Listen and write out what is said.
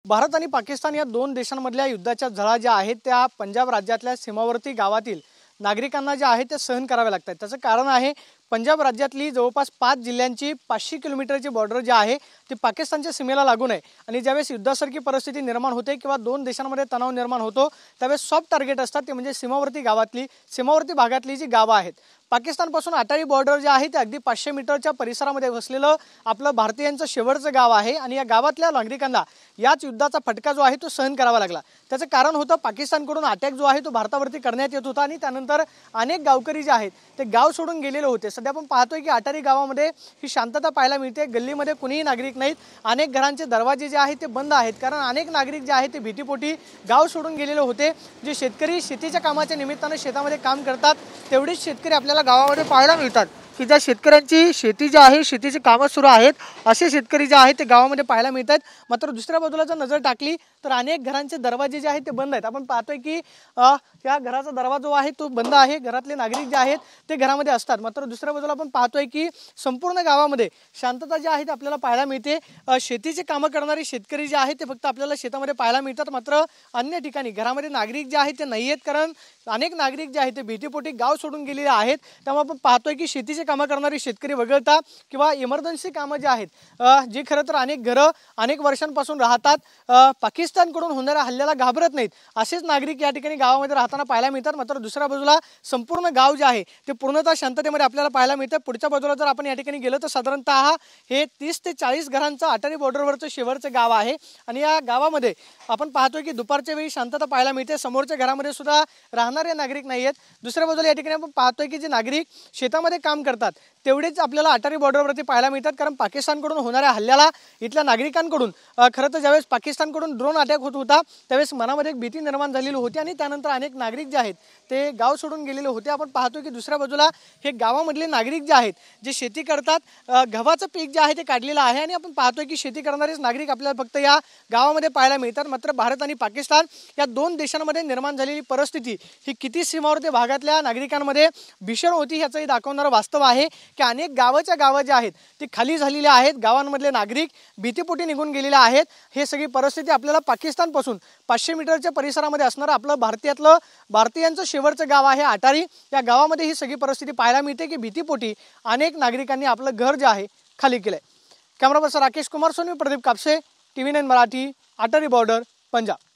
भारत आणि पाकिस्तान या दोन देशांमधल्या युद्धाच्या झळा ज्या आहेत त्या पंजाब राज्यातल्या सीमावर्ती गावातील नागरिकांना ज्या आहेत ते सहन करावे लागतात। त्याचं कारण आहे पंजाब राज्यातली जवळपास 5 जिल्ह्यांची 500 किलोमीटरची बॉर्डर जी आहे ती पाकिस्तानच्या सीमेला लागून आहे आणि ज्यावेळेस युद्धासारखी परिस्थिती निर्माण होते किंवा दोन देशांमध्ये तणाव निर्माण होतो त्यावेळेस सॉफ्ट टार्गेट असतात ते म्हणजे सीमावर्ती भागातली जी गावं आहेत। पाकिस्तानपासून अटारी बॉर्डर जे आहे ते अगदी 500 मीटरच्या परिसरामध्ये वसलेलं आपलं भारतीयांचं शेवटचं गाव आहे आणि या गावातल्या नागरिकांना याच युद्धाचा फटका जो आहे तो सहन करावा लागला। त्याचं कारण होतं पाकिस्तानकडून अटॅक जो आहे तो भारतावरती करण्यात येत होता आणि त्यानंतर अनेक गावकरी जे आहेत ते गाव सोडून गेलेले होते। सध्या आपण पाहतोय की अटारी गावामध्ये ही शांतता पाहायला मिळते। गल्लीमध्ये कुणीही नागरिक नाहीत, अनेक घरांचे दरवाजे जे आहेत ते बंद आहेत कारण अनेक नागरिक जे आहेत ते भीतीपोटी गाव सोडून गेलेले होते। जे शेतकरी शेतीच्या कामाच्या निमित्ताने शेतामध्ये काम करतात तेवढेच शेतकरी आपल्याला गावामध्ये पाहायला मिळतात की ज्या शेतकऱ्यांची शेती जी आहे शेतीची कामं सुरू आहेत असे शेतकरी जे आहेत ते गावामध्ये पाहायला मिळतात। मात्र दुसऱ्या बाजूला जर नजर टाकली तर अनेक घरांचे दरवाजे जे आहेत ते बंद आहेत। आपण पाहतोय की या घराचा दरवाजा जो आहे तो बंद आहे, घरातले नागरिक जे आहेत ते घरामध्ये असतात। मात्र दुसऱ्या बाजूला आपण पाहतोय की संपूर्ण गावामध्ये शांतता जी आहे ते आपल्याला पाहायला मिळते। शेतीचे कामं करणारे शेतकरी जे आहेत ते फक्त आपल्याला शेतामध्ये पाहायला मिळतात, मात्र अन्य ठिकाणी घरामध्ये नागरिक जे आहेत ते नाही आहेत कारण अनेक नागरिक जे आहेत ते भीतीपोटी गाव सोडून गेलेले आहेत। त्यामुळे आपण पाहतोय की शेतीचे कामं करणारे शेतकरी वगळता किंवा इमर्जन्सी कामं जे आहेत जी खरं तर अनेक घरं अनेक वर्षांपासून राहतात पाकिस्तानकडून होणाऱ्या हल्ल्याला घाबरत नाहीत असेच नागरिक या ठिकाणी गावामध्ये राहताना पाहायला मिळतात। मात्र दुसऱ्या बाजूला संपूर्ण गाव जे आहे ते पूर्णतः शांततेमध्ये आपल्याला पाहायला मिळतं। पुढच्या बाजूला जर आपण या ठिकाणी गेलो तर साधारणतः हे 30 ते 40 घरांचं अटारी बॉर्डरवरचं शेवटचं गाव आहे आणि या गावामध्ये आपण पाहतोय की दुपारच्या वेळी शांतता पाहायला मिळते। समोरच्या घरामध्ये सुद्धा राहणारे नागरिक नाही आहेत। दुसऱ्या बाजूला या ठिकाणी आपण पाहतोय की जे नागरिक शेतामध्ये काम करतात तेवढेच आपल्याला अटारी बॉर्डरवरती पाहायला मिळतात कारण पाकिस्तानकडून होणाऱ्या हल्ल्याला इथल्या नागरिकांकडून खरं तर ज्यावेळेस पाकिस्तानकडून ड्रोन अटॅक होत होता त्यावेळेस मनामध्ये एक भीती निर्माण झालेली होती आणि त्यानंतर अनेक नागरिक जे आहेत ते गाव सोडून गेलेले होते। आपण पाहतो की दुसऱ्या बाजूला हे गावामधले नागरिक जे आहेत जे शेती करतात गव्हाचं पीक जे आहे ते काढलेलं आहे आणि आपण पाहतोय की शेती करणारेच नागरिक आपल्याला फक्त या गावामध्ये पाहायला मिळतात। मात्र भारत आणि पाकिस्तान या दोन देशांमध्ये निर्माण झालेली परिस्थिती ही किती सीमावर्ती भागातल्या नागरिकांमध्ये भीषण होती ह्याचंही दाखवणारं वास्तव आहे की अनेक गावं जे आहेत ती खाली झालेली आहेत, गावांमधले नागरिक भीतीपोटी निघून गेलेले आहेत। हे सगळी परिस्थिती आपल्याला पाकिस्तानपासून 500 मीटरच्या परिसरामध्ये असणारं आपलं भारतीयांचं शेवटचं गाव आहे अटारी। या गावामध्ये ही सगळी परिस्थिती पाहायला मिळते की भीतीपोटी अनेक नागरिकांनी आपलं घर जे आहे खाली केलंय। Camera person Rakesh Kumar Soni, Pradeep Kapse, TV9 Marathi, Attari border, Punjab.